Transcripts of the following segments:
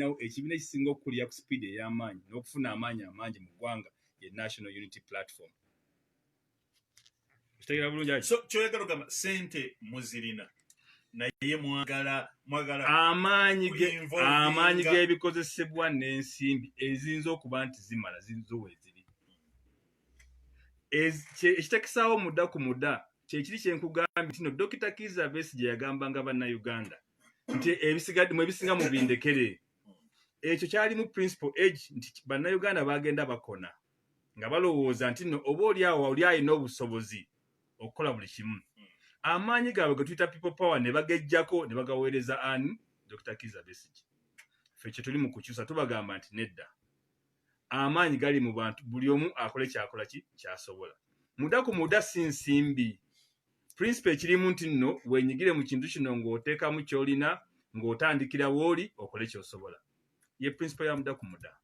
ekibiina ekisinga okukulira ku speed ey'amaanyi n'okufuna amaanyi amangi mu ggwanga ye National Unity Platform. Kitegeera bulungi ati. So kyoyagala ogamba sente muzirina naye mwagala amaanyi g'ebikozesebwa n'ensimbi eziyinza okuba nti zimala zinzo weeziri. Ekitakisaawo mudda ku mudda kyekiri kyenkugambye nti no Dr. Kizza Besigye yagambanga bannayuganda nti ebisigadde mu ebisinga mu bindekere. Ekyo kyali mu principal age nti bannayuganda bagenda bakona nga balowooza nti no oba oli alina obusobozi okukola buli kimu. Amaanyi gaabwe ge tuyita people power ne bagejjako ne bagaweereza ani Dr. Kizza Besigye. Ffe kye tuli mu kukyusa tubagamba nti nedda. Amaanyi gali mu bantu, buli omu akole kyakola kyasobola. Mudda ku mudda si nsimbi. Principle ekirimu nti nno wenyigire mu kintu kino ng'oteekamu ky'olina ng'otandikira w'oli okole ky'osobola. Ye principle ya mudda ku mudda.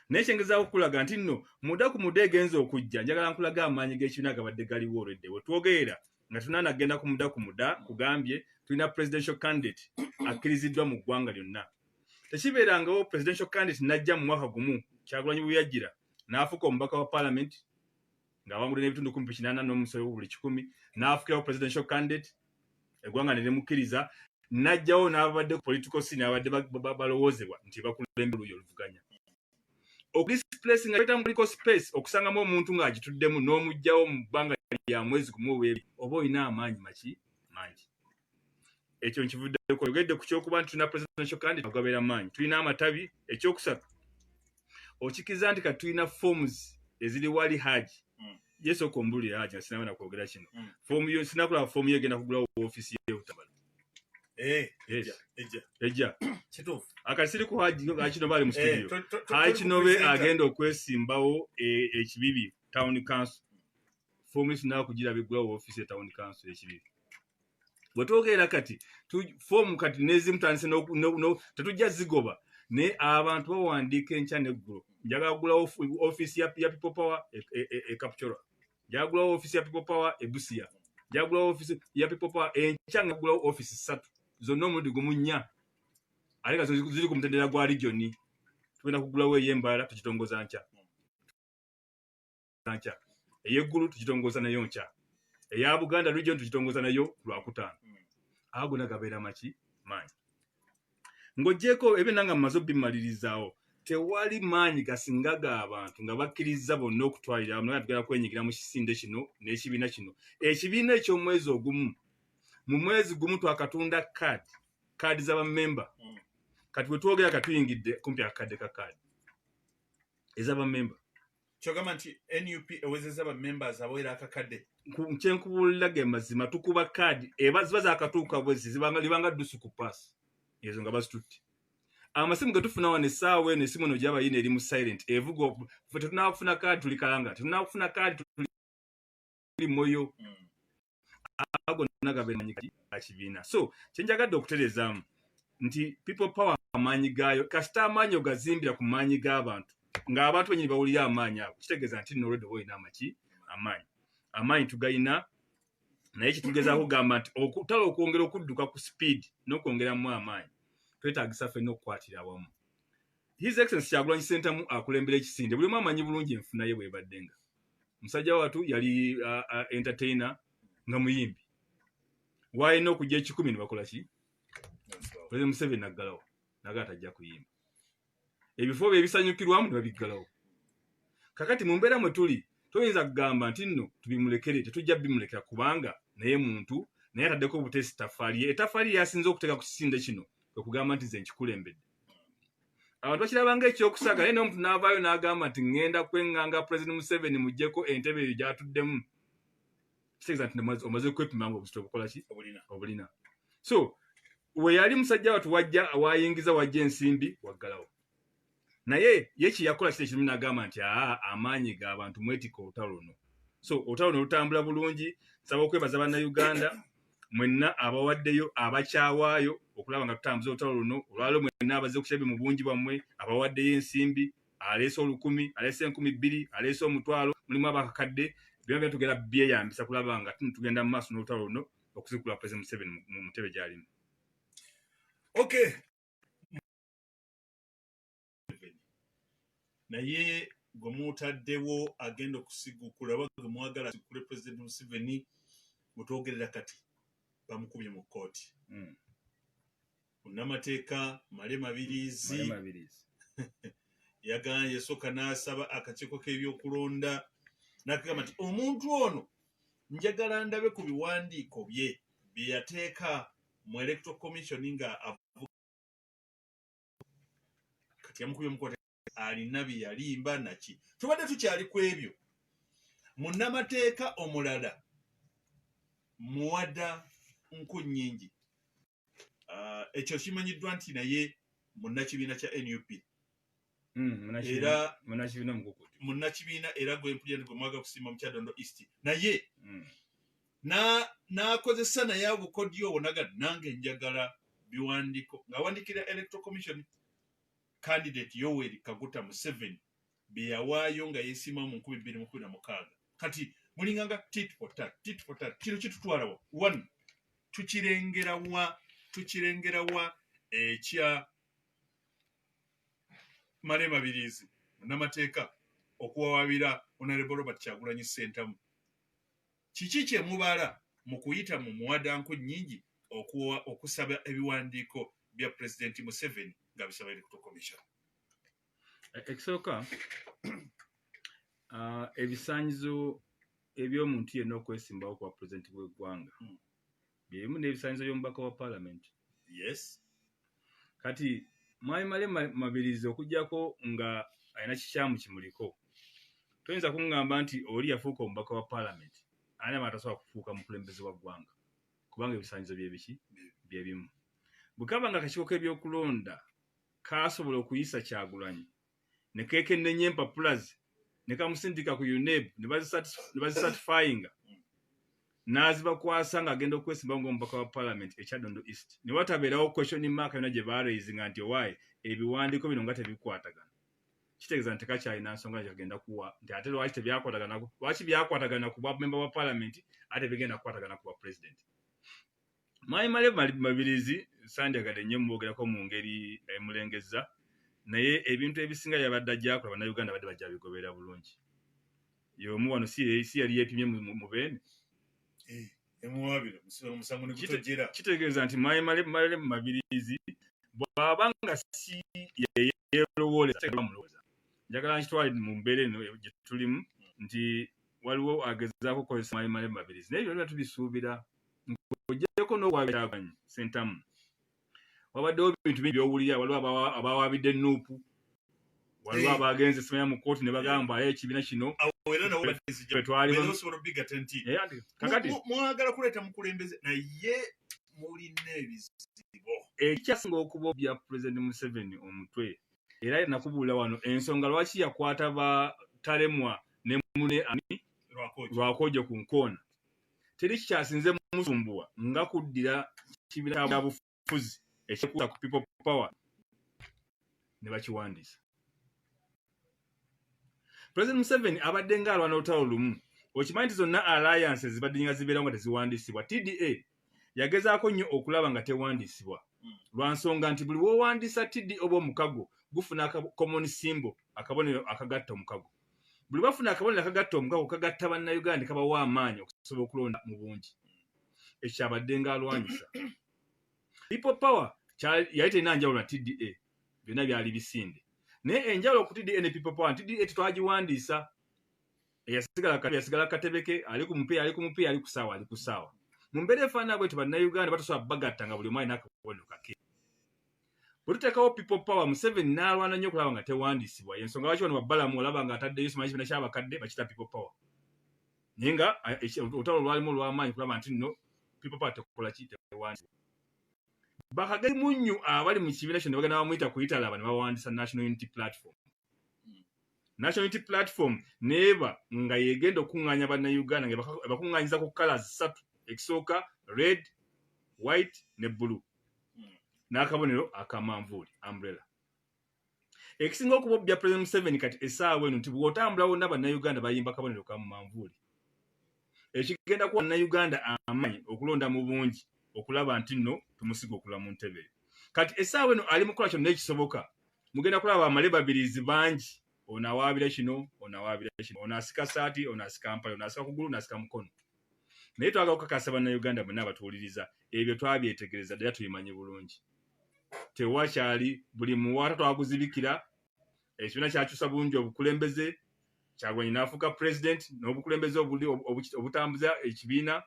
Naye kyengezaawo okulaga nti nno mudda ku mudda egenza okujja njagala nkulaga amaanyi g'ekibiina gabadde galiwo olwedde. We twogerera nga tunaanagenda ku mudda kugambye tulina presidential candidate akkiriziddwa mu ggwanga lyonna. Tekibeerangawo presidential candidate najja mu mwaka gumu Kyagulanyi bwe yajjira n'afuuka omubaka wa parliament ng'awangudde n'ebitundu 80 n'omusolo buli 100 n'afukirawo presidential candidate eggwanga ne limukkiriza n'ajjawo n'abadde ku political scene abadde balowoozebwa nti bakulembe oluyo oluvuganya. Okudisplace nga beta mu political space okusangamu omuntu ng'agituddemu n'omugjawo mu bbanga lya mwezi gumu oba ebiri oba olina amaanyi mangi. Ekyo nkivuddeko yogedde ku kyokuba nti tulina presidential candidate agabeera maanyi. Tulina amatabi. Ekyokusatu okikiza nti kati tulina forms eziri wali haji. Yesu okombulira haji sinaba na kwogera kino. Form yo sinakulaba form yo egenda kugulawo office ye utabala. Ejja. Kituufu. Akasiri ku haji kino bali mu studio. Haji kinobe agenda okwesimbawo ekibibi town council. Form sinaba kugira bigulawo office ye town council ekibibi. Bwetwogerera kati form kati nezimu tanse no tetujja zigoba ne abantu bawandiika enkya n'eggulo. Njagala kugulawo office ya people power e Kapchorwa. Njagala kugulawo office ya people power e Busia. Njagala kugulawo office ya people power enkya ngagulawo office 3 zonna omulundi gumu 4 aleka ziri ku mutendera gwa region. Tugenda kugulawo ey'Embala tukitongoza nkya. Ey'eggulu tukitongoza nayo nkya. Eya Buganda region tukitongoza nayo Lwakutaano. Ago nagabeera maanyi. Ng'oggyeko ebinanga mumaze bimalirizawo tewali maanyi gasinga g'abantu nga bakkiriza bonna okutwalira awamu tugenda kwenyigira mu kisinde kino n'ekibiina kino. Ekibiina eky'omwezi ogumu mu mwezi gumu twakatunda kaadi z'abamemba. Kati bwe twogera katuyingidde kumpi akakadde ka kaadi ez'abamemba. Kyogamba nti NUP ewezezza ba members abawera akakadde. Kyenkubulira ge mazima tukuba kaadi ziba zaakatuuka bwezi libanga ddusu ku pass ezo nga bazitutte. Amasimu ge tufuna wano essaawa eno essimu eno gyaba yina eri mu silent evuga ffe tetunaakufuna kaadi tuli Kalanga tetunaakufuna kaadi tuli Moyo. Ago nagabeera kibiina. So kyenjagadde okutereezaamu nti people power amaanyi gaayo kasita amaanyi ogazimbira ku maanyi g'abantu ng'abantu benyini bawulira amaanyi ago kitegeeza nti nno olwedde olina amaanyi tugayina naye kitugezaako kugamba nti okutala okwongera okudduka ku speed n'okwongeramu amaanyi twetaagisa ffenna okukwatira awamu. His Excellency Kyagulanyi Ssentamu akulembera ekisinde buli omu amanyi bulungi enfuna ye bw'ebaddenga. Musajja watu yali entertainer nga muyimbi. Waalina okujja 10 ne bakola ki? President Museveni naggalawo naga tajja kuyimba. Ebifo bye ebisanyukirwamu ne babiggalawo. Kakati mu mbeera mwe tuli toyinza kugamba nti nno tubimulekere tetujja bimulekera kubanga naye muntu naye ataddeko obutesi taffaali. Etaffaali yasinze okuteeka ku kisinde kino kwe kugamba nti nze nkikulembedde. Abantu bakirabanga ekyokusaga naye n'omuntu n'avaayo n'agamba nti ŋŋenda kweŋŋanga President Museveni muggyeko entebe eyo gy'atuddemu. Kitegeeza nti omaze kwepima nga obuzito obukola ki? Obulina. So we yali musajja watu wayingiza wajja ensimbi waggalawo. Naye ye kiyakola kite kimu n'agamba nti amaanyi g'abantu mwetika olutalo luno. So olutalo luno lutambula bulungi. Nsaba okwebaza bannayuganda mwenna abawaddeyo abakyawaayo okulaba nga tutambuza olutalo luno. Olwaleero mwenna abazze ku kirebe mu bungi bwammwe abawaddeyo ensimbi aleese 1000 aleese 2000 aleese 1000 mulimu abakakadde byonna tugenda byeyambisa kulaba nga tugenda mu maaso n'olutalo luno okuzikula President Museveni mu ntebe gy'alimu. Okay. naye gwe muutaddewo agenda okusigukula oba gwe mwagala asigukule President Museveni mutwogerera kati bamukubye mu kkooti. Munnamateeka Male Mabirizi yasooka n'asaba akakiiko k'ebyokulonda n'akagamba nti omuntu ono njagala ndabe ku biwandiiko bye yateeka mu Electoral Commission nga avuga kati yamukubye mu kkooti alina bye yalimba naki. Tubadde tukyali ku ebyo. Munnamateeka omulala Muwada Nkunnyingi ekyo kimanyiddwa nti naye munnakibiina kya NUP era munnakibiina era gwe mpulira gwe mwaga kusiima mu Kyadondo East naye n'akozesa naye obukodyo obwo naga nange njagala biwandiiko ng'awandikira Electoral Commission candidate Yoweri Kaguta Museveni bye yawaayo nga yeesiima mu 2026. Kati mulinganga tit for tat. Kino kitutwala wa? One, tukirengera wa ekya Male Mabirizi munnamateeka okuwawabira Honorable Robert Kyagulanyi Ssentamu. Kiki kye mubala mu kuyita mu Muwada Nkunnyingi okusaba ebiwandiiko bya President Museveni nga bisaba Electoral Commission? Ekisooka ebisaanyizo eby'omuntu yenna okwesimbawo kwa President w'eggwanga byemu n'ebisaanyizo by'omubaka wa Parliament. Yes. Kati Male Mabirizi okugyako nga alina kikyamu kimuliko, toyinza kuŋŋamba nti oli yafuuka omubaka wa Parliament ani amatasobola kufuuka mukulembeze wa ggwanga kubanga ebisaanyizo bye bimu. Bukaba nga akakiiko k'ebyokulonda kaasobola okuyisa Kyagulanyi ne keekennenya empapula ze ne kamusindika ku UNEB ne bazisatifyinga n'azibakwasa ng'agenda okwesimbawo ng'omubaka wa Parliament e Kyadondo East ne watabeerawo question mark yonna gye baarayizinga nti owaaye ebiwandiiko bino nga tebikwatagana. Kitegeeza nti tekakyalina nsonga gyagenda kuwa nti ate lwaki byakwatagana ku bwamemba wa Parliament ate bigenda kukwatagana ku bwa President. Male Mabirizi sandyagadde nnyo mwogerako mu ngeri emulengezza naye ebintu ebisinga yabadde ajjakola bannayuganda badde bajja bigoberera bulungi. Y'omu wano si yali yeepimye mu Beene. Kitegeeza nti Male Mabirizi bw'aba nga si yeerowooleza njagala nkitwale mu mbeera eno gye tulimu nti waliwo agezaako okukozesa Male Mabirizi naye byonna tubisuubira ng'oggyeko n'owaabiraganye Ssentamu. Wabaddewo ebintu bingi by'owulira, waliwo abawaabidde Nuupu, waliwo abagenze Semenya mu kkooti ne bagamba ekibiina kino mwagala kuleeta mukulembeze naye mulina ebizibu. Ekyasinga okuba bya President Museveni omutwe era nakubuulira wano ensonga lwaki yakwata batalemwa ne Mune ani Lwakojo ku nkoona teri kikyasinze musumbuwa nga kuddira kibiina kya bufuzi ekyekuusa ku People Power ne bakiwandiisa. President Museveni abadde ng'alwana olutalo lumu. Okimanyi nti zonna alliances zibadde nga zibeerawo nga teziwandiisibwa. TDA yagezaako nnyo okulaba nga tewandiisibwa lwa nsonga nti buli w'owandiisa TDA oba omukago gufuna common symbol, akabonero akagatta omukago. Buli bafuna akabonero akagatta omukago kagatta bannayuganda kabawa amaanyi okusobola okulonda mu bungi. Ekyo abadde ng'alwanyisa. People Power yali terina njawulo na TDA, byonna byali bisinde. Naye enjawulo ku TDA ne People Power, TDA tetwagiwandiisa. Yasigala katebeke, ali ku mupiira, ali ku ssaawa. Mu mbeera efaanana bwetyo bannayuganda batasobola bagatta nga buli omu alina akabonero kake. Bwe tuteekawo People Power, Museveni n'alwana nnyo okulaba nga tewandiisibwa. Y'ensonga lwaki bano babbalamu olaba nga ataddeyo simanyi kibiina ky'abakadde bakita People Power. Naye nga olutalo lwalimu olw'amaanyi kulaba nti nno People Power tekola ki tewandiisibwa. Bakageri munnyu abali mu kibiina kino ne bagenda bamuyita kuyitalaba ne bawandiisa National Unity Platform. National Unity Platform neeba nga yegenda okuŋŋaanya bannayuganda nga bakuŋŋaanyiza ku colours 3, ekisooka red, white ne blue. N'akabonero akamanvuuli umbrella. Ekisinga okuba bya President Museveni kati essaawa eno nti bw'otambula wonna bannayuganda bayimba akabonero ka manvuuli. Ekigenda kuwa bannayuganda amaanyi okulonda mu bungi okulaba nti nno tumusiga okula mu ntebe. Kati essaawa eno ali mu kukola kyonna ekisoboka. Mugenda kulaba Male Mabirizi bangi ono awaabira kino ono asika saati ono asika mpale ono asika kugulu ono asika mukono naye twagala okukakasa bannayuganda bonna abatuwuliriza ebyo twabyetegereza ddala tubimanyi bulungi tewakyali buli muwaata twaguzibikira ekibiina kyakyusa bulungi obukulembeze Kyagulanyi n'afuuka president n'obukulembeze obutambuza ekibiina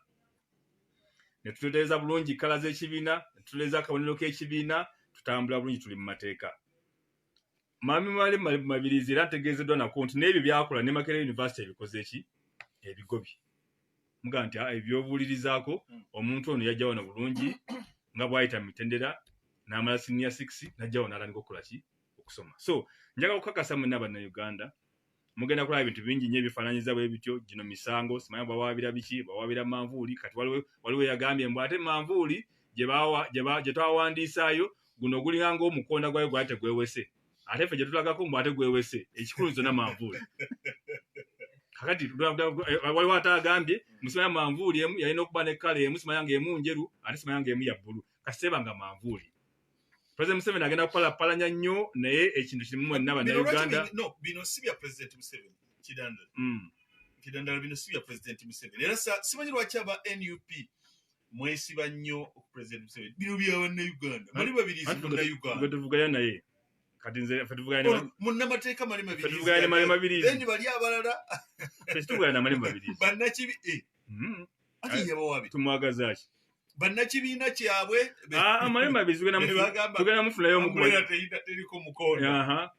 ne tutereeza bulungi kala z'ekibiina ne tutereeza akabonero k'ekibiina tutambula bulungi tuli mu mateeka Mami Mabirizi era ntegeezeddwa nako nti n'ebyo byakola ne Makerere University ebikoze ki ebigobye muga nti ebyobuulirizaako omuntu ono yajja wano bulungi nga bw'ayita mu mitendera n'amala senior 6 n'ajja wano n'atandika okukola ki okusoma so njagala okukakasa mwenna bannayuganda mugenda kulaba ebintu bingi nnyo ebifaananyiza bwe bityo gino misango simanyi bawaabira biki bawaabira manvuuli kati waliwo yagambye mbu ate manvuuli gye twawandiisaayo guno gulinga ng'omukonda gwayo gwali tegwewese ate ffe gye tulagako mbu ate gwewese ekikulu zonna manvuuli kakati waliwo ate agambye musimanya manvuuli emu yalina okuba ne kala emu simanya ng'emu njeru ate simanya ng'emu ya bbulu kasitebanga manvuuli President Museveni agenda kupalapalanya nnyo naye ekintu kimu mwenna bannayuganda bino si bya President Museveni kidandala bino si bya President Museveni era simanyi lwaki aba NUP mwesiba nnyo ku President Museveni bino bya bannayuganda mali babirizi munnayuganda tuvuganya naye kati nze ffe tuvuganya munnamateeka mali mabirizi then bali abalala ffe tuvuganya na mali mabirizi bannakibi ati yabawabi tumwagaza ki bannakibiina kyabwe mali mabirizi tugenda mufunayo teriko mukono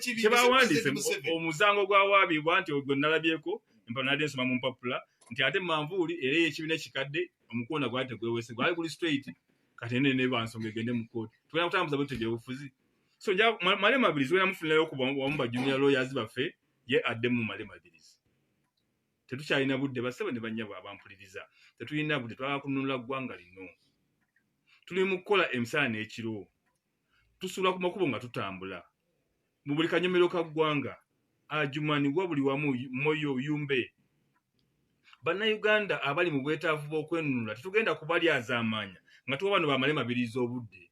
kyebawandiise omusango gwawaabibwa nti ogwo nalabyeko empanadde nsoma mu mpapula nti ate manvuuli era ekibiina ekikadde omukono gwali tegwewese gwali guli straight kati ne bansonga egende mu kooti tugenda kutambuza bwetyo byobufuzi so male mabirizi tugenda mufunirayo wamu ba junior lawyers baffe ye addemu male mabirizi tetukyalina budde basebe ne bannyabo abampuliriza tetulina budde twagala kununula ggwanga lino tuli mu kukola emisana n'ekiro tusuula ku makubo nga tutambula mu buli kanyomero ka ggwanga Ajumani wa buli wamu Moyo Yumbe bannayuganda abali mu bwetaavu bw'okwenunula tetugenda kubalyazaamaanya nga tuwa bano bamale mabirizi obudde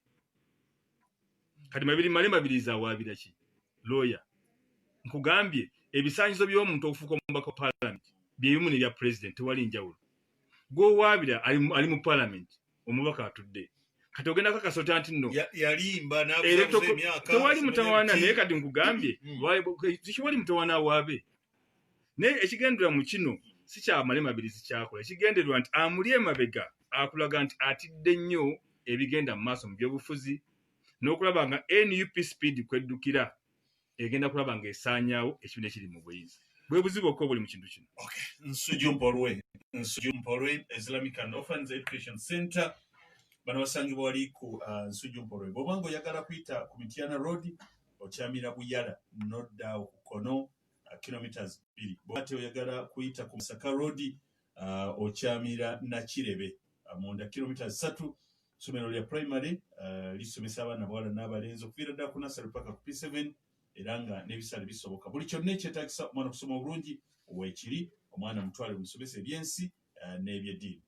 kati male mabirizi awaabira ki lawyer nkugambye ebisaanyizo by'omuntu okufuuka omubaka wa parliament byebimu ne bya president tewali njawulo gw'owaabira ali mu parliament omubaka atudde kati ogenda kakasota nti nno yalimba tewali mutawaana naye kati nkugambye tikiwali mutawaana awaabe naye ekigendererwa mu kino si kyamale mabirizi kyakola ekigendererwa nti amuli emabega akulaga nti atidde nnyo ebigenda mu maaso mu byobufuzi n'okulaba nga NUP speed kweddukira egenda kulaba nga esaanyaawo ekibiina ekiri mu buyinza bwe buzibu okko buli mu kintu kino Nsujju Mpolwe Islamic and Orphans Education Center bano basangibwa wali ku Nsujju Mpolwe bw'obanga oyagala kuyita ku Mityana Road okyamira Buyala nodda ku Kono kilometers 2 bw'ate oyagala kuyita ku Masaka Road okyamira Nakirebe munda kilometers 3 somero lya primary lisomesa abaana bawala n'abalenzi okuviira ddala ku nursery paka ku P7 era nga n'ebisale bisoboka buli kyonna ekyetaagisa omwana okusoma obulungi weekiri omwana mutwale musomesa ebyensi n'ebyeddiini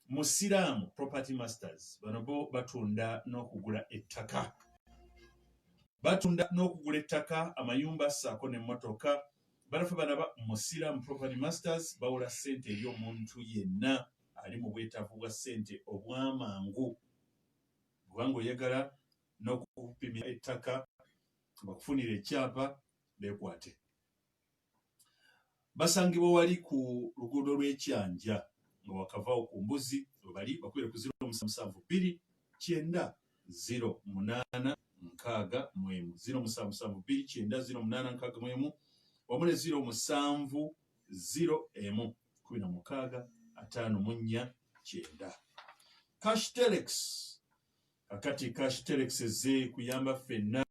Musiraamu Property Masters bano bo batunda n'okugula ettaka amayumba ssaako n'emmotoka banafe banaba Musiraamu Property Masters bawola ssente eri omuntu yenna ali mu bwetaavu bwa ssente obwamangu kubanga oyagala n'okupimira ettaka bakufunira ekyapa beekwate basangibwa wali ku luguudo lw'Ekyanja nga wakavaawo ku mbuzi webali bakwire ku 0772 9 08 6 0772 9 08 6 wamule 07 0 16 5 9 Cashtelex akati Cashtelex ze kuyamba fenna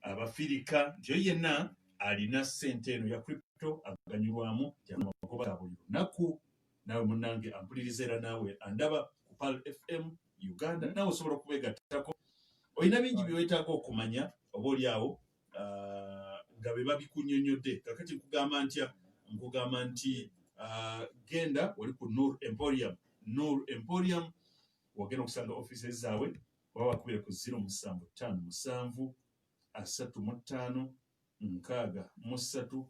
abafirika nti yenna alina ssente eno ya crypto aganyulwamu amagoba ga buli lunaku nawe munnange ampuliriza era naawe andaba ku PAL FM Uganda nawe osobola okubeegattako olina bingi byewetaaga okumanya oba oli awo nga be babikunnyonnyodde kakati nkugamba nti genda wali ku Nur Emporium wagenda okusanga offices zaabwe oba bakubire ku 0757 35 637.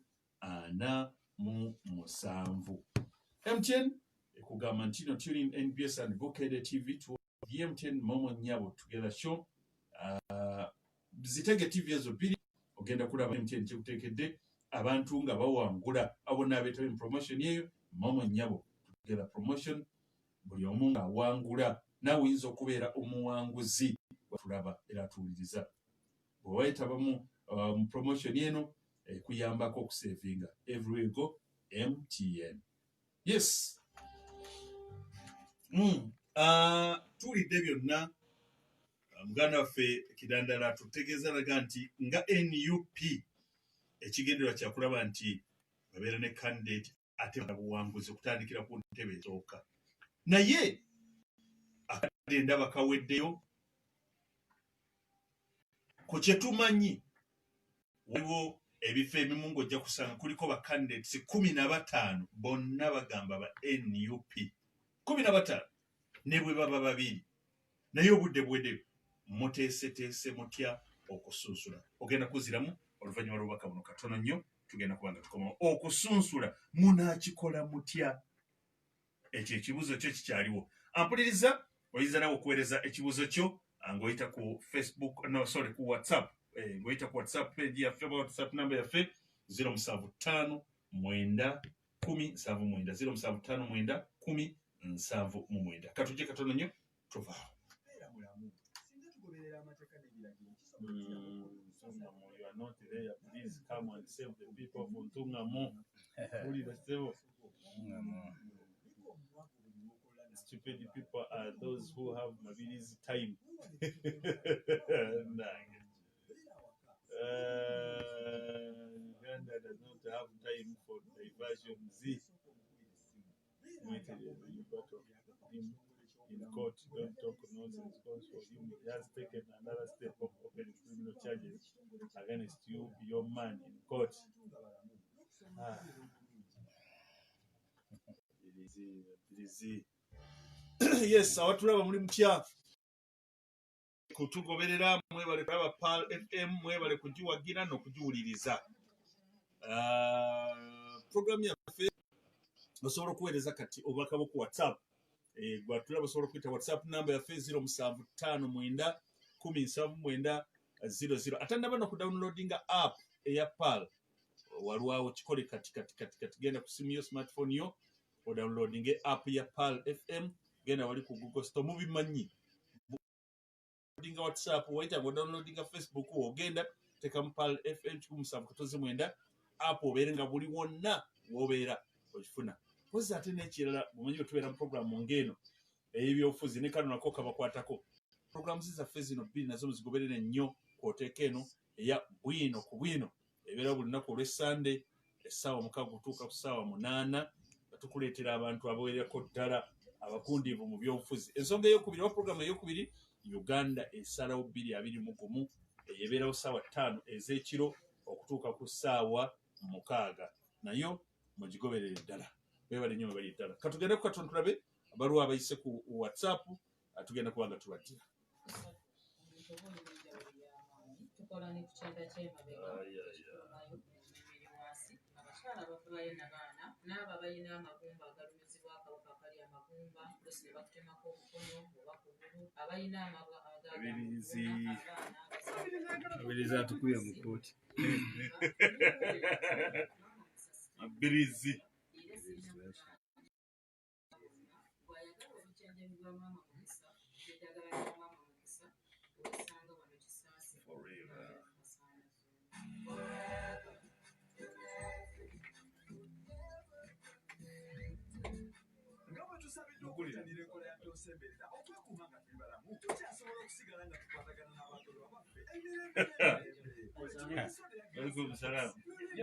MTN ekugamba nti no tuning NBS and Bukede TV to the MTN Momo Nyabo Together Show. Zitege TV ezo biri ogenda kulaba MTN kyekutekedde abantu nga bawangula abona abetaba promotion yeyo Momo Nyabo Together promotion buli omu nga wangula nawe oyinza okubeera omuwanguzi watulaba era tuwuliriza bwewayitaba mu promotion eno kuyambako okusevinga everywhere go MTN. Yes. Tuwulidde byonna muganda waffe Kidandala tutegeeza laga nti nga NUP ekigendererwa kyakulaba nti babeera ne candidate ate buwanguzi okutandikira ku ntebe ezooka. Naye akadde ndaba kaweddeyo ku kyetumanyi waliwo ebifo ebimu ng'ojja kusanga kuliko ba candidates 15 bonna bagamba ba NUP 15 ne bwe baba babiri naye obudde bwedde muteeseteese mutya okusunsula ogenda kuziramu oluvannyuma lw'obubaka buno katono nnyo tugenda kubanga tukomawo okusunsula munaakikola mutya ekyo ekibuuzo kyo kikyaliwo ampuliriza oyinza nawe okuweereza ekibuuzo kyo ng'oyita ku Facebook ku WhatsApp ng'oyita ku WhatsApp page yaffe oba WhatsApp namba yaffe 075 9 10 075 katujje katono nnyo tuvaawo. You are not there. Please come and save the people from Tungamo. Stupid people are those who have Mabili's time. Uganda does not have time for diversion. In court, don't talk nonsense because for him he has taken another step of opening criminal charges against you, your man, in court. Yes, awatulaba muli mutya kutugoberera mwebale kulaba PAL FM mwebale kugiwagira n'okugiwuliriza. Program yaffe osobola okuweereza kati obubaka bwo ku WhatsApp. Gwatulaba osobola okuyita WhatsApp namba yaffe 075 atandaba n'okudownloadinga app eya PAL walwawo kikole kati genda ku simu yo smartphone yo odownloadinga app ya PAL FM genda wali ku Google Store mubimanyi downloadinga WhatsApp wayita downloadinga Facebook ogenda teka mu PAL FM 107.9 app obeere nga buli wonna wobeera okifuna. Poza ate n'ekirala mumanyi bwe tubeera mu programu ng'eno ey'ebyobufuzi ne kano nako kabakwatako. Programu zaffe zino bbiri nazo muzigoberere nnyo kwoteeka eno eya bwino ku bwino ebeera buli lunaku olw'Essande essaawa 6 kutuuka ku ssaawa 8 nga tukuleetera abantu abawererako ddala abakundiivu mu byobufuzi. Ensonga ey'okubiri oba programu ey'okubiri Uganda esalawo 221 eyebeerawo ssaawa 5 ez'ekiro okutuuka ku ssaawa 6 nayo mugigoberere ddala. Bebale nnyo bali ddala. Katugende ku katono tulabe abaluwa abayise ku WhatsApp atugenda kubanga tubatira. Abirizi atukuye mu kooti. Abirizi.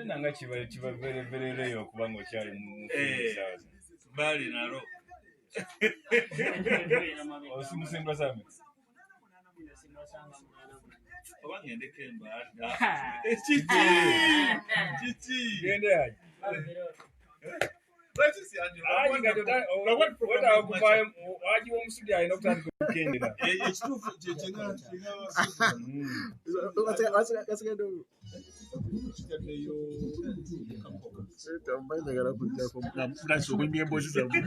Nanga kibaverevereyo okubanga okyali mu bali nalo osimusembwa same oba ngendeko embaada kiki gende aje waji omusudi alina okutandika okukendera ekituufu Tambayagala kujja ku mulaso kunywa emboozi zammwe.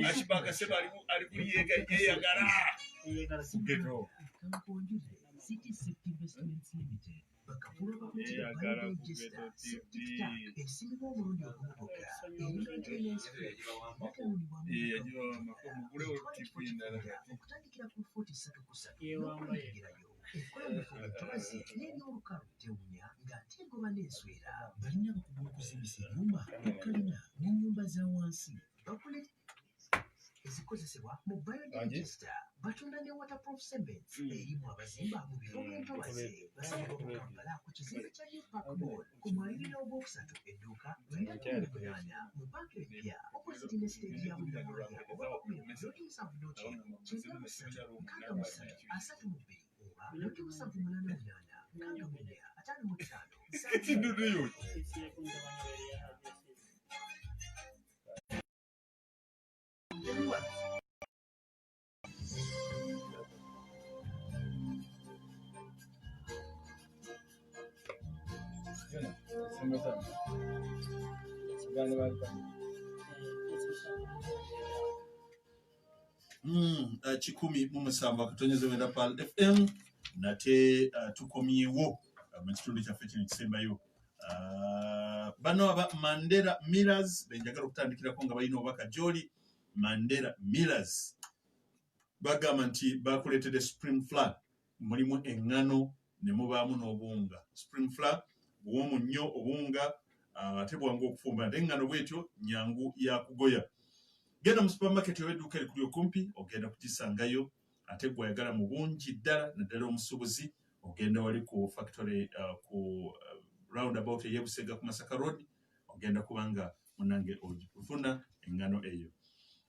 Ashibaka seba ali kuyega yeyagala. Ghetto. City Safety Investments Limited. Bakapura Yeyagala ku Ghetto TV. Esinga omulundi ogubuga. Maintenance fee. Yajiwa mugule TV ndala. Okutandikira ku 43 n'okuyingirayo. Enkola y'obutobazi n'ebyolukalu tewunya ng'ate egoba n'enswera. Balina abakugu okuzimbisa ennyumba, ekkalina n'ennyumba za wansi. Bakulete ezikozesebwa mu biodigester batunda ne waterproof cement erimu abazimba mu bifo by'entobazi basabibwa mu Kampala ku kizimbe kya New Park Mall ku mwaliriro ogwokusatu edduuka lw'ennyanja mu paaka empya opposite ne stage ya Bunyamwaya oba Loti musanvu n'okyeno kyenda musatu nkaaga musatu asatu mu bbiri oba Loti musanvu munaana munaana nkaaga munya ataano mu ttaano Kikumi mu musanvu akatonyeze wenda pal FM nate tukomyewo mu kitundu kyaffe kino kisembayo. Bano aba Mandela Millers benjagala okutandikirako nga balina obubaka gy'oli. Mandela Millers bagamba nti bakuleetedde Supreme Flag mulimu eŋŋano ne mubaamu n'obuwunga. Supreme Flag buwomu nnyo obuwunga ate bwangu okufumba ate eŋŋano bwetyo nyangu ya kugoya. Genda mu supermarket ow'edduuka erikuli okumpi ogenda kugisangayo ate gwayagala mu bungi ddala naddala omusuubuzi ogenda wali ku factory ku roundabout ey'Ebusega ku Masaka Road ogenda kubanga munange ogifuna eŋŋano eyo.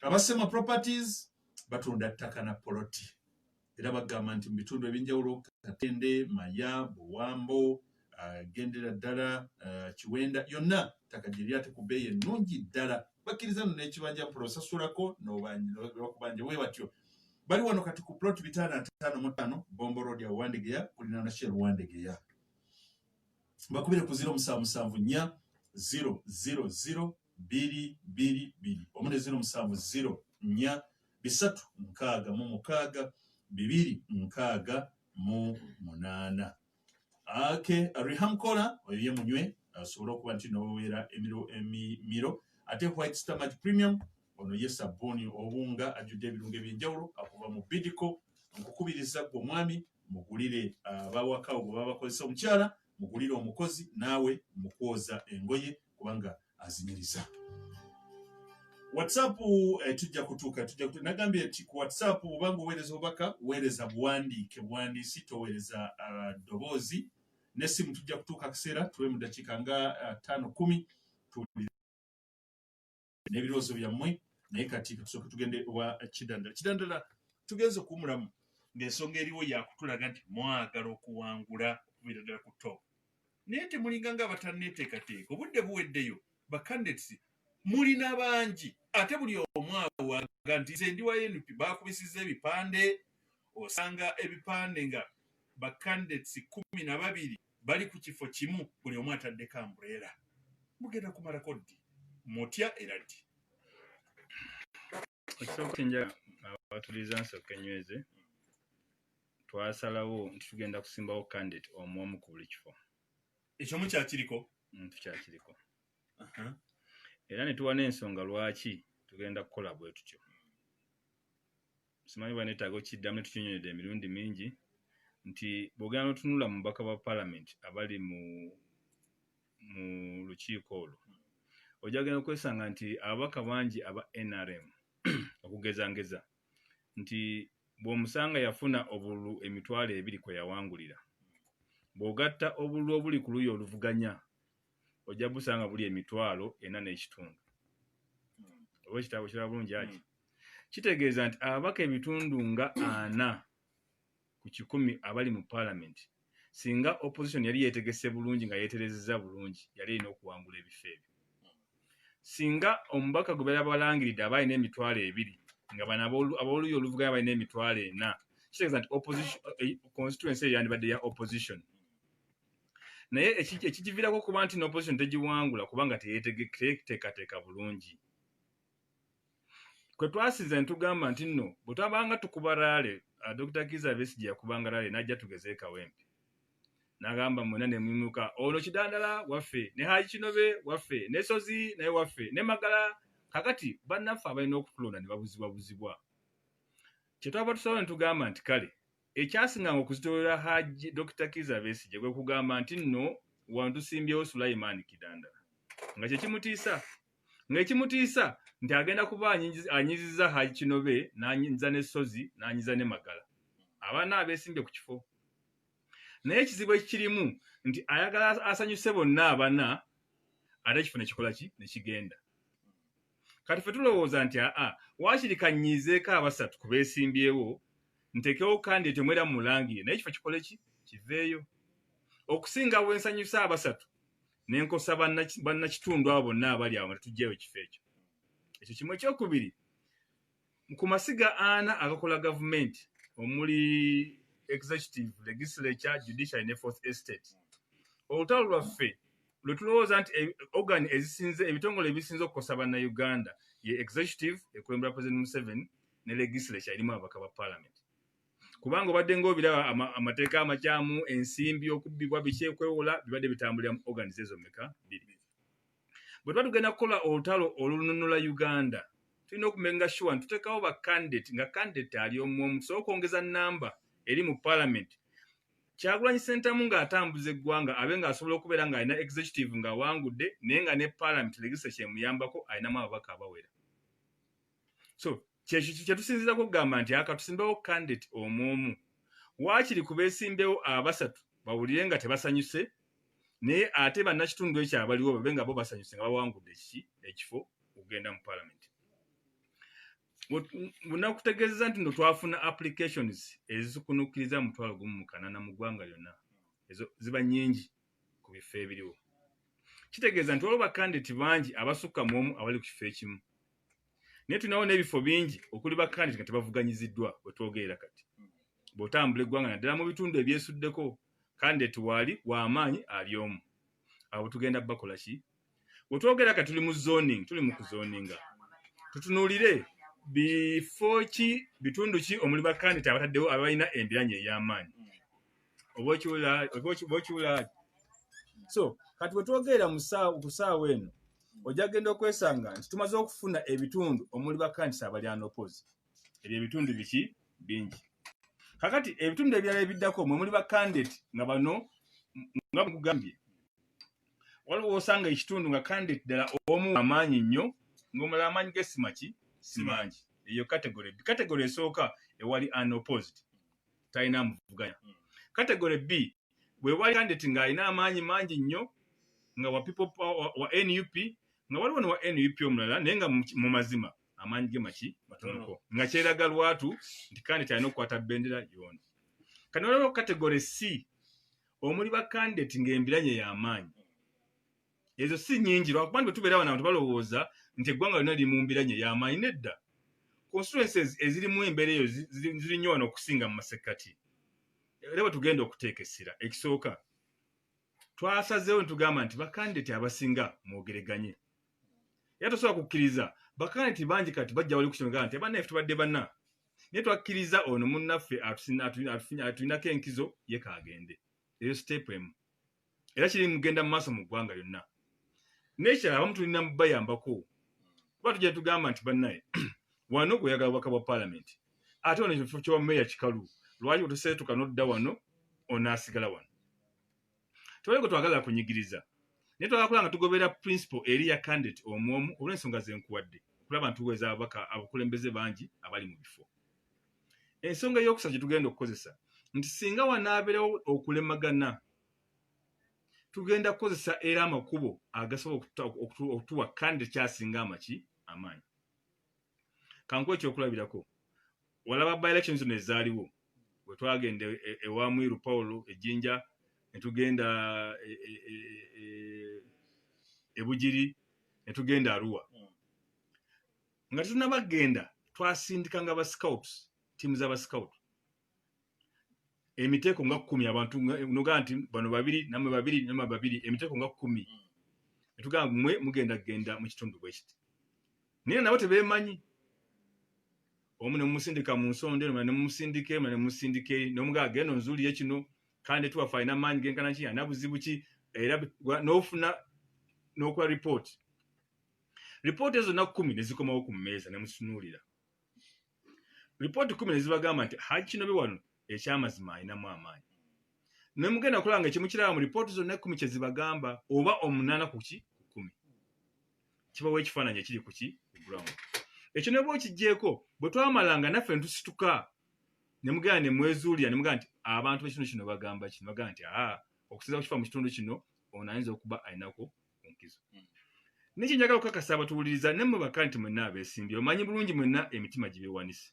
Abasema Properties batunda ttaka na poloti era bagamba nti mu bitundu ebyenjawulo Katende, Maya, Buwambo, gendera ddala Kiwenda yonna ttaka gye lyate ku bbeeyi ennungi ddala bakkiriza nno n'ekibanja mpola osasulako n'okubanja bwe batyo. Bali wano kati ku plot 555 Bombo Road ya Wandegeya kulina na Shell Wandegeya. Bakubire ku 0774 000 222 omune 070 4 bisatu nkaaga mu mukaaga 2 mu 8. Ake Reham Kola oyo munywe asobola okuba nti n'oweera emiro ate White Star Magic Premium ono ye sabuni obunga ajudde ebirungo ebyenjawulo akuva mu Bidco nkukubiriza gwe mwami mugulire abawakawo bwe baba bakozesa omukyala mugulire omukozi naawe mukwoza engoye kubanga azinyiriza. WhatsApp tujja kutuuka nagambye nti ku WhatsApp obanga oweereza obubaka weereza buwandiike buwandiisi toweereza ddoboozi n'essimu tujja kutuuka kiseera tube mu ddakiika nga 5-10 tuwulire n'ebirowoozo byammwe naye kati tusooke tugende wa Kidandala tugenze okuwumulamu ng'ensonga eriwo yakutulaga nti mwagala okuwangula okubira ddala ku top naye temulinga nga abatanneeteekateeka obudde buweddeyo bacandidates mulina bangi ate buli omu awaga nti nze ndi wa UNP bakubisiza ebipande osanga ebipande nga bacandidates 12 bali ku kifo kimu buli omu ataddeko ambuleera mugenda kumalako ddi mutya era ddi. Ekisooka nja abatuliza nsooka enyweze twasalawo nti tugenda kusimbawo candidate omu ku buli kifo ekyo mukyakiriko tukyakiriko era ne tuwa n'ensonga lwaki tugenda kukola bwe tutyo. Simanyi bwa neetaaga okiddamu ne tukinyonyodde emirundi mingi nti bw'ogenda n'otunula mu bubaka bwa palamenti abali mu lukiiko olwo ojja genda okwesanga nti ababaka bangi aba NRM okugezangeza nti bw'omusanga yafuna obululu emitwalo 2 kwe yawangulira bw'ogatta obululu obuli ku luuyi oluvuganya ojja busanga buli emitwalo 4.5 oba ekitabo kiraba bulungi ati kitegeeza nti ababaka ebitundu nga 40 ku 100 abali mu parliament singa opposition yali yeetegese bulungi nga yeeterezezza bulungi yali erina okuwangula ebifo ebyo. Singa omubaka gwe bali abalangiridde aba alina emitwalo 2 nga bano ab'oluyi oluvuganya balina emitwalo 4, kitegeeza nti constituency eyo yandibadde ya opposition. Naye ekigiviirako kuba nti opposition tegiwangula kubanga teyeteekateeka bulungi. Kwe twasinza ne tugamba nti nno bwe twabanga tukuba raale, Dr. Kizza Besigye yakubanga raale n'ajja tugeze e Kawempe. N'agamba mwena ne mwimuka, ono Kidandala waffe, ne Haji Kinobe waffe, ne Sozi naye waffe, ne Magala. Kakati bannaffe abalina okutulonda ne babuzibwa. Kye twaba tusaba ne tugamba nti kale ekyasinganga okuzitolera Haji Dr. Kizza Besigye gwe kugamba nti nno wantu tusimbyewo Sulaiman Kidandala. Nga kye kimutiisa. Ng'ekimutiisa nti agenda kuba anyiziza Haji Kinobe n'anyiza ne Sozi n'anyiza ne Magala. Abaana abeesimbye ku kifo. Naye ekizibu ekirimu nti ayagala asanyuse bonna abana ate ekifo ne kikola ki ne kigenda. Kati ffe tulowooza nti waakiri kanyiizeeko abasatu ku beesimbyewo ntekewo kandidate omwera mulangire naye ekifo kikole ki kiveeyo. Okusinga bwensanyusa abasatu n'enkosa bannakitundu abo bonna abali awo tetugyewo ekifo ekyo. Ekyo kimu. Ekyokubiri, ku masiga 4 agakola gavumenti omuli executive, legislature, judiciary ne fourth estate, olutalo lwaffe lwe tulowooza nti organ ezisinze ebitongole ebisinze okukosa bannayuganda ye executive ekulembera President Museveni ne legislature erimu ababaka ba parliament. Kubanga obadde ng'obiraba amateeka amakyamu, ensimbi, okubbibwa, biki ekwewola bibadde bitambulira mu organize ezo mmeka 2. Bwe tuba tugenda kukola olutalo olununula Uganda tulina okumenga sure tuteekawo ba candidate nga candidate ali omu so okwongeza namba eri mu parliament. Kyagulanyi Ssentamu ng'atambuza eggwanga abe ng'asobola okubeera ng'alina executive ng'awangudde naye nga ne parliament legislature emuyambako alinamu ababaka abawera. So kye tusinzirako okugamba nti tusimbewo candidate omu waakiri ku beesimbewo abasatu bawulire nga tebasanyuse naye ate bannakitundu ekyo abaliwo babe nga bo basanyuse nga bawangudde ekifo okugenda mu parliament. Bunakutegeeza nti ndo twafuna applications ezikunukkiriza mu 1,400 mu ggwanga lyonna. Ezo ziba nnyingi ku bifo ebiriwo. Kitegeeza nti waliwo bakandidate bangi abasukka mu omu abali ku kifo ekimu. Naye tulinawo n'ebifo bingi okuli bakandidate nga tebavuganyiziddwa bwe twogerera kati. Bw'otambula eggwanga naddala mu bitundu ebyesuddeko kandidate waali w'amaanyi ali omu. Abo tugenda bakola ki? Bwe twogera kati tuli mu zoning, tuli mu kuzoninga. Tutunuulire bitundu ki omuli bakandidate abataddewo abalina embiranye ey'amaanyi. Oba okiwulira. So kati bwe twogerera ku ssaawa eno ojja genda okwesanga nti tumaze okufuna ebitundu omuli bakandidate abali unopposed. Ebyo ebitundu biki bingi. Kakati ebitundu ebirala ebiddako mwe muli bakandidate nga bano nga mugambye waliwo osanga ekitundu nga candidate ddala omu amaanyi nnyo ng'omulala amaanyi ge si mangi. Eyo category B. Category esooka ewali unopposed talina muvuganya. Category B bwe wali candidate ng'alina amaanyi mangi nnyo nga wa people wa NUP nga waliwo ne wa NUP omulala naye nga mu mazima amaanyi ge matonoko nga kyeraga lwatu nti candidate alina okukwata bendera yona. Kano waliwo category C omuli ba candidate ng'embiranye y'amaanyi. Ezo si nnyingi lwakuba bwe tubeera wano abantu balowooza nti eggwanga lyonna liri mu mbiranye y'amaanyi. Nedda. Constituencies ezirimu embeera eyo ziri nnyo wano okusinga mu masekkati. Era bwe tugenda okuteeka essira ekisooka twasazeewo ne tugamba nti bakandidate abasinga mwogereganye. Era tosobola kukkiriza bakandidate bangi kati bajja wali kukyongera nti bannaffe tubadde banna. Naye twakkiriza ono munnaffe atulinako enkizo ye kaagende. Eyo step emu. Era kiri mugenda mu maaso mu ggwanga lyonna. N'ekirala abamu tulina mu bayambako. Kuba tujja tugamba nti bannaye wano gweyagala obubaka bwa parliament. Ate ono ekifo ky'obwa meya kikalu. Lwaki otuseetuka n'odda wano onaasigala wano. Tewali twagala kunyigiriza. Naye twagala nga tugoberera principle eri ya candidate omu olw'ensonga ze nkuwadde. Okulaba nti tuweeza ababaka abakulembeze bangi abali mu bifo. Ensonga ey'okusatu gye tugenda okukozesa nti singa wanaabeerawo okulemagana tugenda kukozesa era amakubo agasobola okutuwa candidate kyasinga amaanyi. kankuwa ekyokulabirako walaba by elections zino ezaaliwo bwe twagenda ewa Mwiru Paulo ejjinja ne tugenda ebugiri ne tugenda Arua nga tunabagenda twasindika nga ba scouts timu za ba scout emiteeko nga 10 abantu noga nti bano babiri namwe babiri emiteeko nga 10 etugamba mwe mugenda genda mu kitundu bwekiti niye nabo tebemanyi omu ne musindika mu nsonde ne musindike ne musindike nomuga geno nzuli yekino kandi tuwa fina manyi genkana ki anabuzibu ki era nofuna nokwa report ezo na 10 nezikomawo ku mmeza ne musunulira report 10 nezibagamba nti hakino biwano ekyamazima ayinamu amaanyi ne mugenda kulanga ekimu kiraba mu report zo na 10 kyezibagamba oba omunana kuki 10 kibawo ekifaananyi ekiri kuki ground ekyo ne bwo kijjeeko bwe twamalanga naffe ntusituka ne mugenda ne mwezuulira ne muganda nti abantu b'ekitundu kino bagamba kino bagamba nti okusinza kukifa mu kitundu kino ono ayinza okuba ayinako kunkizo n'ekyo njagala okukakasa abatuwuliriza ne mmwe bakandi nti mwenna abeesimbye omanyi bulungi mwenna emitima gibeewanise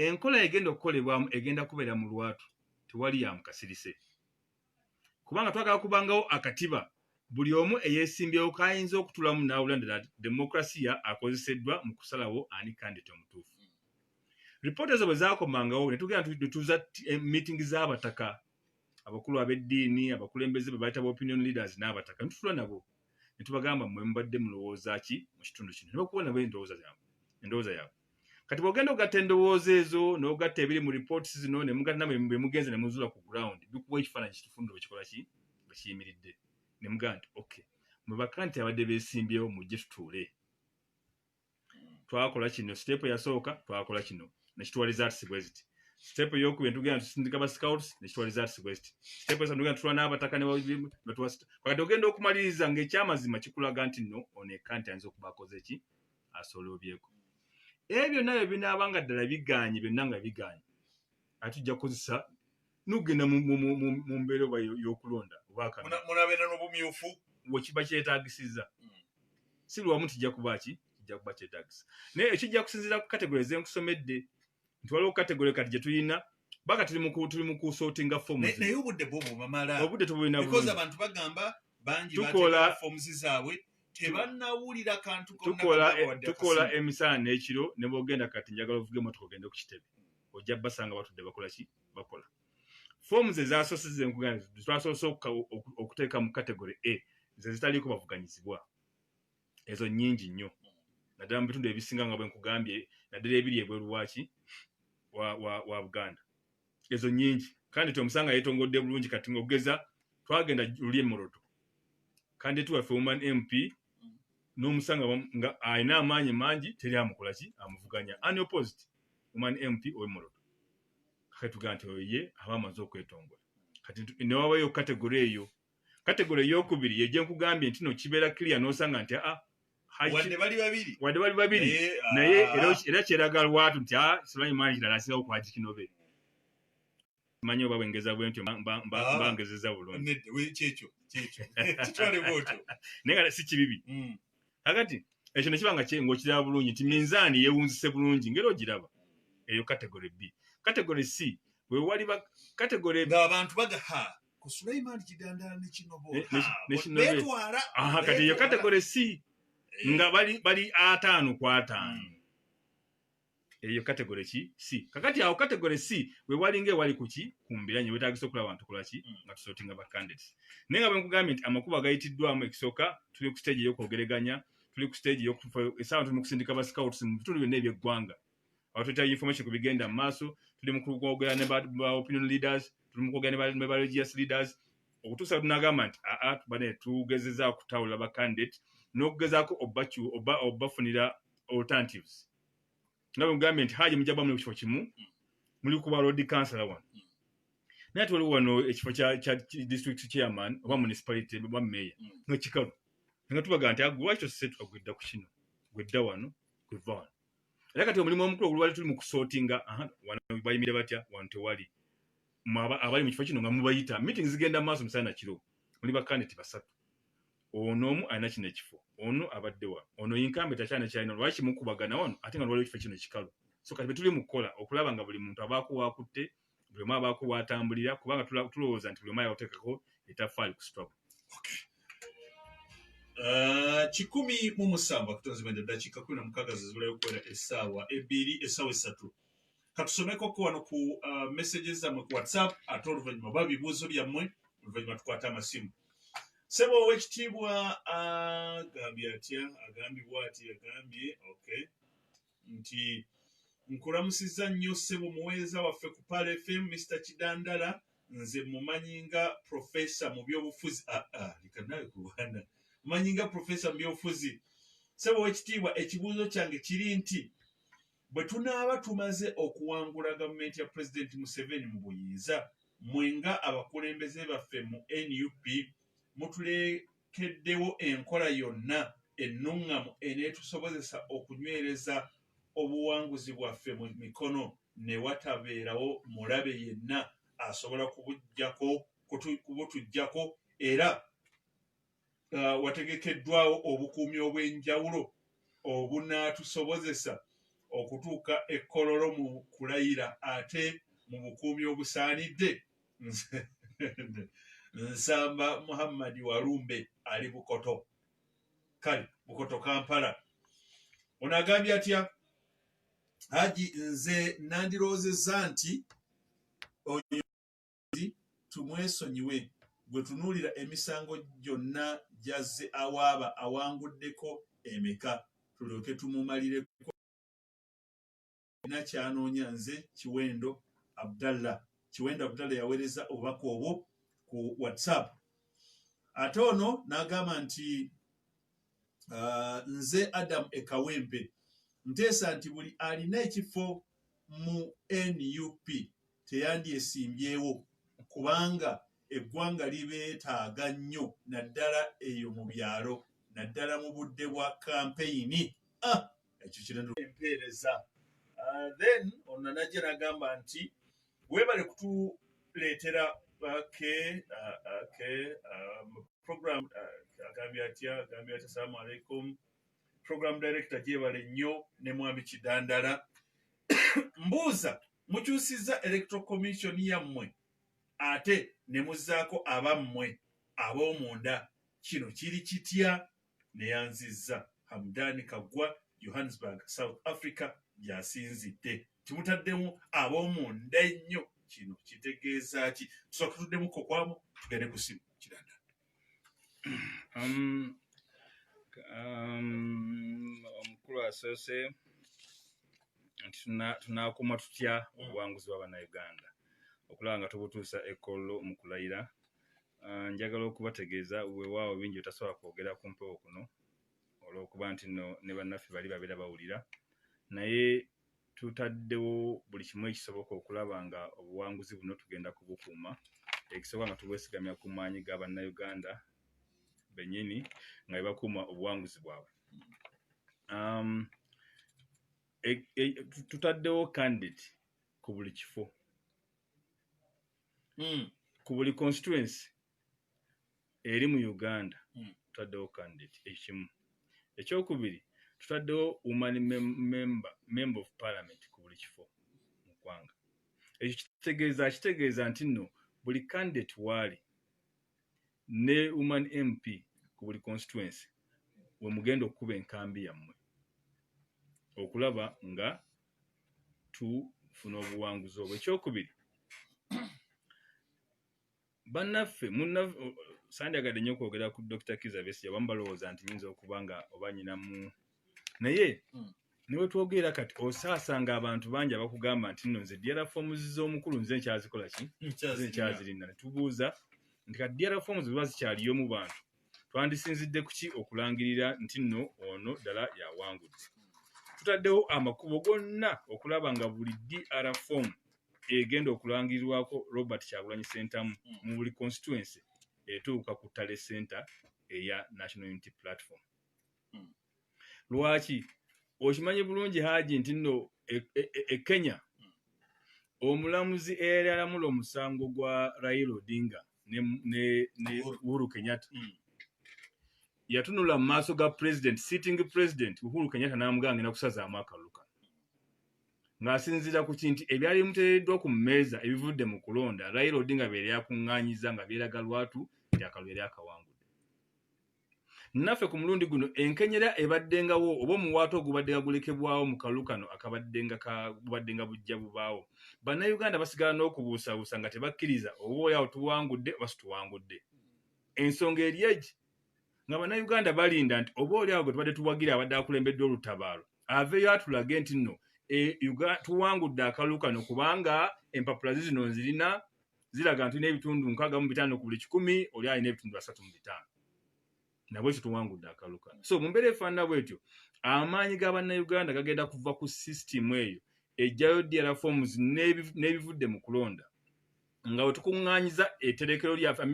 enkola egenda okukolebwamu egenda kubeera mu lwatu tewali ya mukasirise kubanga twagala kubangawo akatiba buli omu eyeesimbyewo kayinza okutulamu n'awulanda demokrasiya akozeseddwa mu kusalawo ani kandidate omutuufu ripoti ezo bwe zaakomangawo ne tugenda tuza meeting z'abataka abakulu ab'eddiini abakulembeze be bayita opinion leaders n'abataka netutula nabo ne tubagamba mmwe mubadde mulowooza ki mu kitundu kino ne bakuba nabo endowooza yaabwe kati bw'ogenda ogatta endowooza ezo n'ogatta ebiri mu reports zino ne mugatta namwe bwe mugenze ne muzuula ku ground bikuwa ekifaananyi kitufundu bwe kikola ki bwe kiyimiridde ne mugamba nti okay mwe bakanti abadde beesimbyewo mujje tutuule twakola kino step yasooka twakola kino nekituwa results bwe ziti step ey'okubiri tugenda tusindika ba scouts nekituwa results bwe ziti step esatu tugenda tutula n'abataka ne kati ogenda okumaliriza ng'ekyamazima kikulaga nti nno ono ekanti ayinza okuba akoze ki asoloobyeko ebyo nabyo binaabanga ddala biganye byonna nga biganye ate tujja kukozesa n'okugenda mu mbeera oba y'okulonda munabeera n'obumyufu wekiba kyetaagisizza si lwamu kijja kuba kyetaagisa naye ekijja kusinziira ku kategori ezenkusomedde nti waliwo kategori kati gye tulina baka tuli mu kusootinga forms naye obudde bwo bumamala obudde tubulina because abantu bagamba bangi bateeka forms zaabwe tebannawulira kantu tukola emisana n'ekiro ne bwogenda kati njagala ovuge emotoka ogende ku kitebe ojja basanga batudde bakola ki bakola forms ezasooseze nkuganda twasoose okuteeka mu kategori A ze zitaliiko bavuganyizibwa ezo nnyingi nnyo naddala mu bitundu ebisinga nga bwe nkugambye naddala ebiri ebweru waki wa Buganda ezo nnyingi kandi tomusanga yeetongodde bulungi kati ng'ogeza twagenda luli Moroto kandi tuwaffe woman MP n'omusanga nga alina amaanyi mangi teri amukola ki amuvuganya ani opposite woman MP ow'Emoroto kati tugamba nti oye aba amaze okwetongola kati newabayo kategori ey'okubiri yegye nkugambye nti no kibeera clear n'osanga nti wadde bali babiri naye era kyeraga lwatu nti simanyi maanyi kirala asingawo kwaki kinobe manyi oba bwengeza bwe ntyo mbangezeza bulungi naye nga si kibibi kakati ekyo nekibanga ng'okiraba bulungi nti minzaani yeewunzise bulungi ngeri ogiraba eyo kategori B kategori C we wali kategori ng'abantu bagaha ku Sulaiman Kigandala ne Kinobo betwala kati eyo kategori C nga bali 5 ku 5 eyo kategori ki C kakati awo kategori C we wali ng'ewali kuki kumbiranye wetaagisa okulaba abantu kulaki nga tusootinga ba candidates naye nga bwe nkugambye nti amakubo agayitiddwamu ekisooka tuli ku stage ey'okwogeraganya tuli ku stage essaawa tuli mu kusindika ba scouts mu bitundu byonna eby'eggwanga awo tuleta information ku bigenda mu maaso tuli mu kwogera ne ba opinion leaders tuli mu kwogera ne ba religious leaders okutuusa tunagamba nti bane tugezezza kutawula ba candidate n'okugezaako obafunira alternatives nga bwe nkugambye nti haji mujja mu kifo kimu muli kuba road councillor wano naye ate waliwo wano ekifo kya district chairman oba municipality oba mayor n'ekikalu nga tubaga nti lwaki tosese twagwedda ku kino gwedda wano gweva wano era kati omulimu omukulu ogulwali tuli mu kusootinga wano bayimire batya wano tewali abali mu kifo kino nga mubayita meeting zigenda maaso musana kiro muli ba candidate 3 ono omu alina kino ekifo ono abadde wa ono inkambe takyana kyalina lwaki mukubagana wano ate nga lwaliwo ekifo kino kikalu so kati betuli mukola okulaba nga buli muntu abaako wakutte buli omu abaako watambulira kubanga tulowooza nti buli omu ayateekako etafaali ku stop. Kikumi mu musanvu akutonzibwa eddakiika 16 zibulayo okuwera essaawa 3. Katusomeko ko wano ku messages zammwe ku WhatsApp ate oluvannyuma oba bibuuzo byammwe oluvannyuma tukwate amasimu. Ssebo ow'ekitiibwa agambye atya agambibwa ati agambye nti nkulamusizza nnyo ssebo muweereza waffe ku Pala FM Mr. Kidandala nze mumanyi nga profesa mu byobufuzi likanawe ku Buganda mumanyi nga profesa mu byobufuzi. Ssebo ow'ekitiibwa ekibuuzo kyange kiri nti bwe tunaaba tumaze okuwangula gavumenti ya Pulezidenti Museveni mu buyinza mwenga abakulembeze baffe mu NUP mutulekeddewo enkola yonna ennuŋŋamu eneetusobozesa okunywereza obuwanguzi bwaffe mu mikono ne watabeerawo mulabe yenna asobola kubutuggyako era wategekeddwawo obukuumi obw'enjawulo obunaatusobozesa okutuuka ekkololo mu kulayira ate mu bukuumi obusaanidde. Nsamba Muhammad Walumbe ali Bukoto. Kale Bukoto Kampala. Ono agambye atya Haji nze nandiroozezza nti oyo tumwesonyiwe bwe tunuulira emisango gyonna gyazze awaaba awanguddeko emeka tulyoke tumumalireko na kyanoonya nze Kiwendo Abdallah yaweereza obubaka obwo ku WhatsApp. Ate ono n'agamba nti nze Adam Ekawempe nteesa nti buli alina ekifo mu NUP teyandyesimbyewo kubanga eggwanga libeetaaga nnyo naddala eyo mu byalo naddala mu budde bwa kampeyini. Ekyo kirendo empeereza. Then ono najja n'agamba nti weebale kutuleetera program agambye atya assalamu alaikum program director gyebale nnyo ne Mwami Kidandala. Mbuuza mukyusizza electoral commission yammwe ate ne muzzaako abammwe ab'omunda kino kiri kitya? Ne yanzizza. Hamdani Kagwa Johannesburg South Africa yasinzidde timutaddemu ab'omunda ennyo kino kitegeeza ki? Tusooka tuddemuko kwamu tugende ku simu Kidandala. Omukulu asoose nti tunaakuma tutya obuwanguzi bw'Abannayuganda okulaba nga tubutuusa ekkollo mu kulayira. Njagala okubategeeza weewaawo bingi otasobola kwogera ku mpewo kuno olw'okuba nti no ne bannaffe bali babeera bawulira, naye tutaddewo buli kimu ekisoboka okulaba nga obuwanguzi buno tugenda kubukuuma, ekisoboka nga tubwesigamya ku maanyi ga Bannayuganda bennyini nga bebakuuma obuwanguzi bwabwe. Tutaddewo candidate ku buli kifo, ku buli constituency eri mu Uganda tutaddewo candidate. Ekimu. Ekyokubiri tutaddewo woman member of parliament ku buli kifo mu ggwanga. Ekyo kitegeeza nti nno buli candidate waali ne woman MP ku buli constituency we mugenda okukuba enkambi yammwe okulaba nga tufuna obuwanguzi obwo. Ekyokubiri bannaffe sandyagadde nnyo okwogera ku Dr. Kizza Besigye balowooza nti nyinza okuba nga oba nyinamu, naye ne bwe twogera kati osaasanga abantu bangi abakugamba nti nno nze DRA forms z'omukulu nze nkyazikola ki? Nze nkyazirinda. Ne tubuuza nti kati DRA forms bwe zikyaliyo mu bantu twandisinzidde ku ki okulangirira nti nno ono ddala yawangudde. Tutaddewo amakubo gonna okulaba nga buli DRA form egenda okulangirirwako Robert Kyagulanyi Ssentamu mu buli constituency etuuka ku Tale Center eya National Unity Platform. Lwaki? Okimanyi bulungi Haji nti nno Kenya omulamuzi eyali alamula omusango gwa Raila Odinga ne Uhuru Kenyatta yatunula mu maaso ga sitting president Uhuru Kenyatta n'amuganga na kusazaamu akalulu kano ng'asinziira ku kinti ebyali bimuteereddwa ku mmeeza ebivudde mu kulonda Raila Odinga beere yakuŋŋaanyiza nga byeraga lwatu nti akalulu yali akawangudde. Naffe ku mulundi guno enkenyera ebaddengawo oba omuwaato ogubadde gulekebwawo mu kalulu kano akabadde nga bujja bubaawo. Bannayuganda basigala n'okubuusabuusa nga tebakkiriza oba olyawo tuwangudde oba situwangudde. Ensonga eri egi nga bannayuganda balinda nti oba olyawo gwe tubadde tuwagira abadde akulembedde olutabaalo aveeyo atulage nti nno tuwangudde akalulu kano kubanga empapula zino nzirina ziraga nti tulina ebitundu 65 ku buli 100 oli alina ebitundu 35. Nabwe tuwangudde akalulu kano. So mu mbeera efaanana bw'etyo amaanyi g'abannayuganda gagenda kuva ku sisitimu eyo ejjayo DRA forms n'ebivudde mu kulonda nga we tukuŋŋaanyiza etterekero lyaffe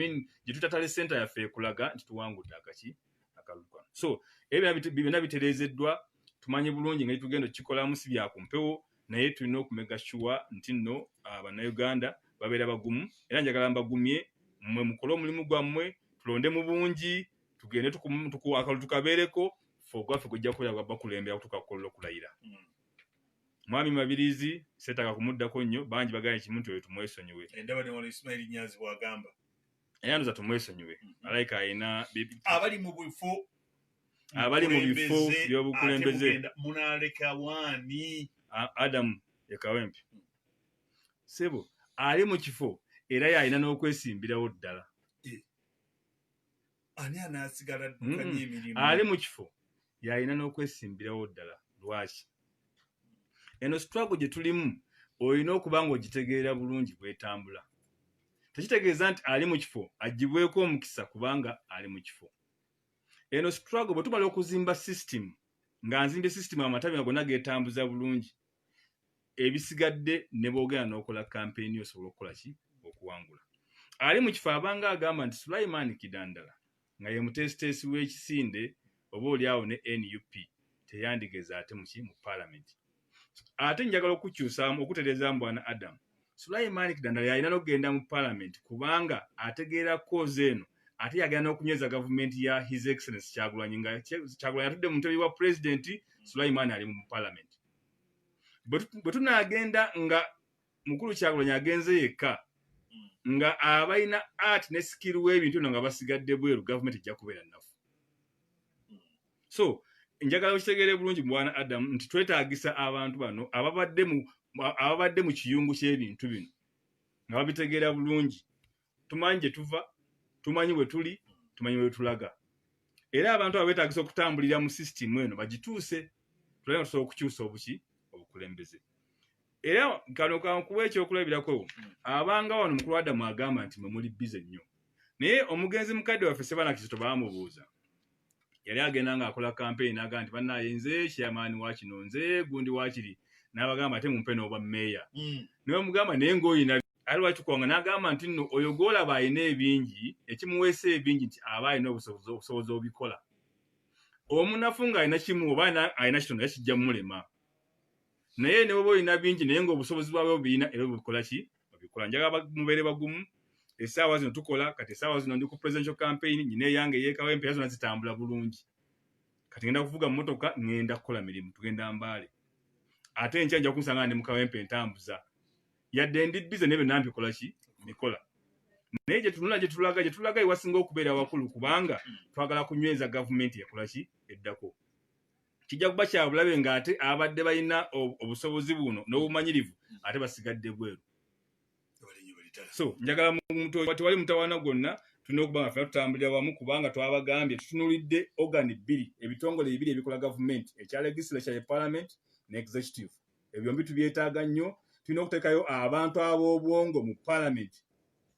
gye tutatale senta yaffe ekulaga nti tuwangudde akalulu kano. So ebyo byonna bitereezeddwa tumanyi bulungi nga tugenda okikolamu si bya ku mpewo naye tulina okumega sure nti nno abannayuganda babeera bagumu era njagala mbagumye mmwe mukole omulimu gwammwe tulonde mu bungi tugende akalulu tukabeereko ffe ogwaffe kujja kubeera bakulembera tukakola okulayira. Mwami Mabirizi seetaaga kumuddako nnyo bangi baganye kimu nti oyo tumwesonyiwe. Endaba ne wano Ismail Nyanzi bw'agamba. Eyanduza tumwesonyiwe. Alayika ayina abali mu bifo by'obukulembeze munaaleka waani Adam Yakawempe. Sebo ali mu kifo era yalina n'okwesimbirawo ddala. Ani anaasigala ddukanya emirimu? Ali mu kifo yalina n'okwesimbirawo ddala. Lwaki? Eno struggle gye tulimu olina okuba ng'ogitegeera bulungi bw'etambula. Tekitegeeza nti ali mu kifo agibweko omukisa kubanga ali mu kifo. Eno struggle bwe tumala okuzimba system nga nzimbye system amatabi gonna geetambuza bulungi ebisigadde ne boogera n'okola campaign osobola okukola ki okuwangula. Ali mu kifo abanga agamba nti Sulaiman Kidandala nga ye mutesitesi w'ekisinde oba oliawo ne NUP teyandigeza ate mu parliament. Ate njagala okukyusaamu okutereezaamu bwana Adam Sulaiman Kidandala yalina n'okugenda mu parliament kubanga ategeera koza eno ate yagenda n'okunyweza gavumenti ya His Excellency Kyagulanyi nga Kyagulanyi atudde mu ntebe wa president Sulaiman ali mu parliament. Bwe tunaagenda nga mukulu Kyagulanyi agenze yekka nga abalina art ne skill w'ebintu nga basigadde bweru gavumenti ejja kubeera nnafu. So njagala okitegeere bulungi bwana Adam nti twetaagisa abantu bano ababadde mu kiyungu ky'ebintu bino nga babitegeera bulungi. Tumanyi gye tuva, tumanyi we tuli, tumanyi we tulaga. Era abantu abeetaagisa okutambulira mu system eno bagituuse tulina tusobola okukyusa obukulembeze. Era kano kankuwa ekyokulabirako abanga wano mukulu Adamu agamba nti mwe muli bize nnyo. Naye omugenzi mukadde waffe Sebana Kizito baamubuuza. Yali agenda ng'akola campaign n'agamba nti bannaye nze chairman wa kino nze gundi wakiri n'abagamba ate mumpe n'obwa meeya. Naye omugamba naye ng'oyina ali wakikwanga n'agamba nti nno oyo gw'olaba ayina ebingi ekimuweesa ebingi nti aba alina obusobozi obikola. Omunafu ng'alina kimu oba alina kitono yakijja mulema. Naye ne bw'oba olina bingi naye ng'obusobozi bwawe obulina era obikola ki? Obikola. Njagala mubeere bagumu. Essaawa zino tukola kati essaawa zino ndi ku presidential campaign nyine yange yeekawempe zonna zitambula bulungi. Kati ngenda kuvuga mmotoka ngenda kukola mirimu tugenda Mbale. Ate enkya nja kunsanga ndi mu kawempe ntambuza. Yadde ndi bize nebe nampi kola ki? Nikola. Naye gye tulaga ewasinga okubeera wakulu kubanga twagala kunyweza gavumenti ekola ki? Eddako. Kijja kuba kya bulabe ng'ate abadde balina obusobozi buno n'obumanyirivu ate basigadde bweru. So njagala tewali mutawaana gwonna tulina okuba nga ffenna tutambulira wamu kubanga twabagambye tutunulidde organ bbiri ebitongole bibiri ebikola gavumenti ekya legislature ye parliament ne executive. Ebyo mbi tubyetaaga nnyo. Tulina okuteekayo abantu ab'obwongo mu parliament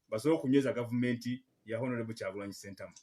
basobole okunyweza gavumenti ya Honorable Kyagulanyi Ssentamu.